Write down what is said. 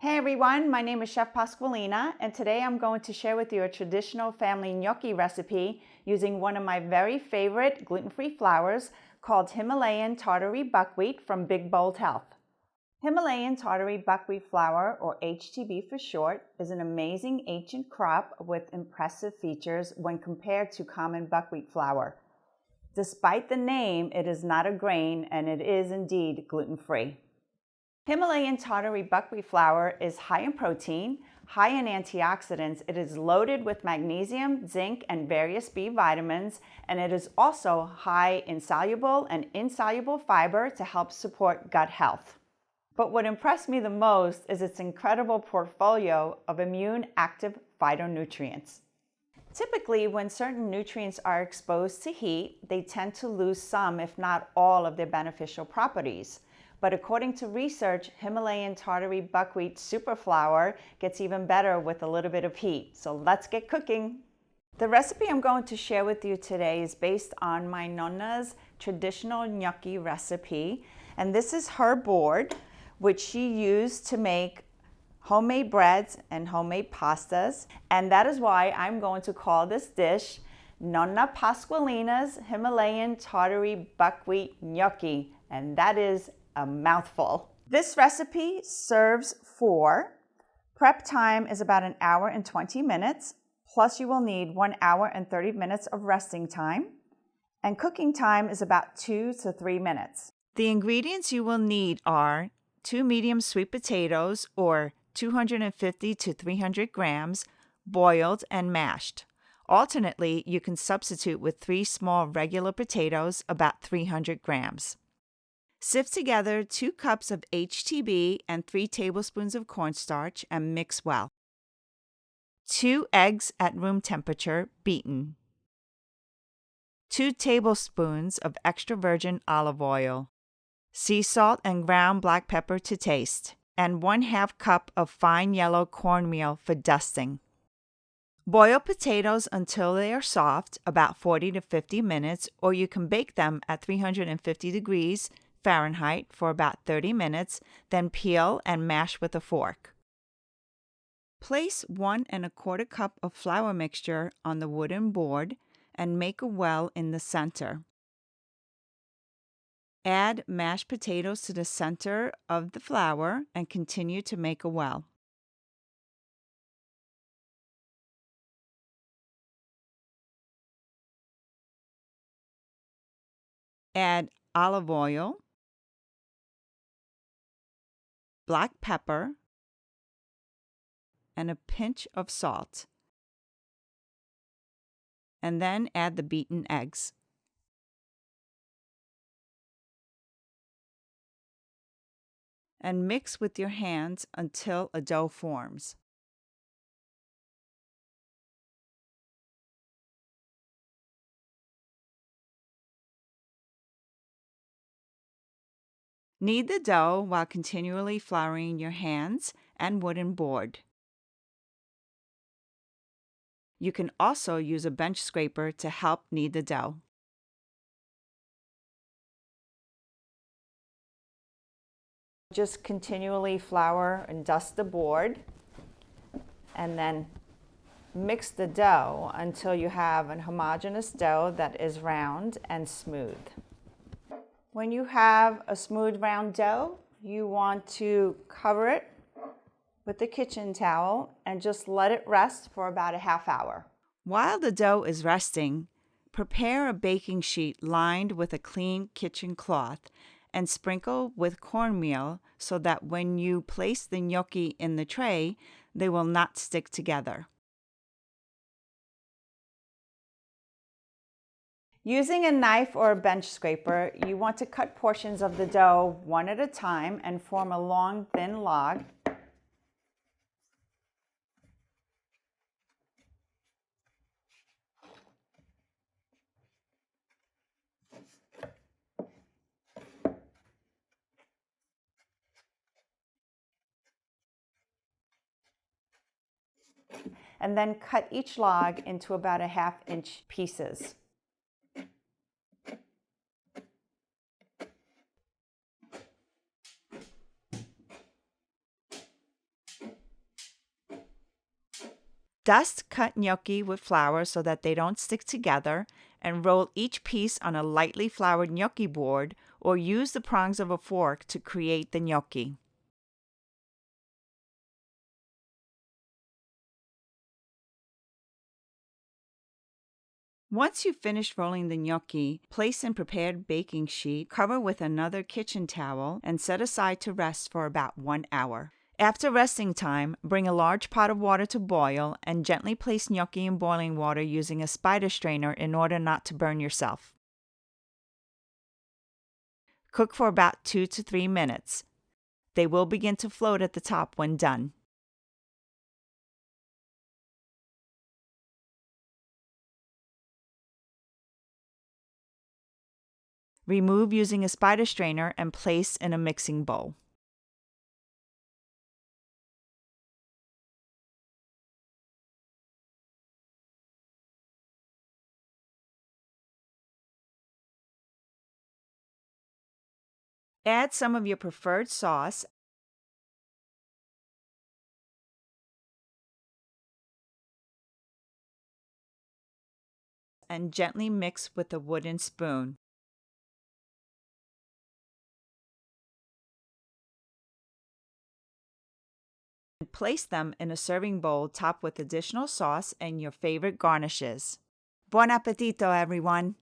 Hey everyone, my name is Chef Pasqualina, and today I'm going to share with you a traditional family gnocchi recipe using one of my very favorite gluten-free flours called Himalayan Tartary Buckwheat from Big Bold Health. Himalayan Tartary Buckwheat flour, or HTB for short, is an amazing ancient crop with impressive features when compared to common buckwheat flour. Despite the name, it is not a grain and it is indeed gluten-free. Himalayan Tartary Buckwheat flour is high in protein, high in antioxidants, it is loaded with magnesium, zinc, and various B vitamins, and it is also high in soluble and insoluble fiber to help support gut health. But what impressed me the most is its incredible portfolio of immune-active phytonutrients. Typically, when certain nutrients are exposed to heat, they tend to lose some, if not all, of their beneficial properties. But according to research, Himalayan Tartary Buckwheat super flour gets even better with a little bit of heat. So let's get cooking. The recipe I'm going to share with you today is based on my nonna's traditional gnocchi recipe. And this is her board, which she used to make homemade breads and homemade pastas. And that is why I'm going to call this dish Nonna Pasqualina's Himalayan Tartary Buckwheat Gnocchi. And that is a mouthful. This recipe serves 4. Prep time is about an hour and 20 minutes, plus you will need 1 hour and 30 minutes of resting time, and cooking time is about 2 to 3 minutes. The ingredients you will need are 2 medium sweet potatoes, or 250 to 300 grams, boiled and mashed. Alternately, you can substitute with 3 small regular potatoes, about 300 grams. Sift together 2 cups of HTB and 3 tablespoons of cornstarch and mix well. 2 eggs at room temperature, beaten. 2 tablespoons of extra virgin olive oil. Sea salt and ground black pepper to taste, and 1/2 cup of fine yellow cornmeal for dusting. Boil potatoes until they are soft, about 40 to 50 minutes, or you can bake them at 350 degrees Fahrenheit for about 30 minutes, then peel and mash with a fork. Place 1 1/4 cup of flour mixture on the wooden board and make a well in the center. Add mashed potatoes to the center of the flour and continue to make a well. Add olive oil, black pepper, and a pinch of salt. And then add the beaten eggs. And mix with your hands until a dough forms. Knead the dough while continually flouring your hands and wooden board. You can also use a bench scraper to help knead the dough. Just continually flour and dust the board, and then mix the dough until you have a homogeneous dough that is round and smooth. When you have a smooth round dough, you want to cover it with a kitchen towel and just let it rest for about a half hour. While the dough is resting, prepare a baking sheet lined with a clean kitchen cloth and sprinkle with cornmeal so that when you place the gnocchi in the tray, they will not stick together. Using a knife or a bench scraper, you want to cut portions of the dough one at a time and form a long, thin log. And then cut each log into about a 1/2 inch pieces. Dust cut gnocchi with flour so that they don't stick together, and roll each piece on a lightly floured gnocchi board or use the prongs of a fork to create the gnocchi. Once you've finished rolling the gnocchi, place in prepared baking sheet, cover with another kitchen towel, and set aside to rest for about 1 hour. After resting time, bring a large pot of water to boil and gently place gnocchi in boiling water using a spider strainer in order not to burn yourself. Cook for about 2 to 3 minutes. They will begin to float at the top when done. Remove using a spider strainer and place in a mixing bowl. Add some of your preferred sauce and gently mix with a wooden spoon. Place them in a serving bowl topped with additional sauce and your favorite garnishes. Buon appetito, everyone!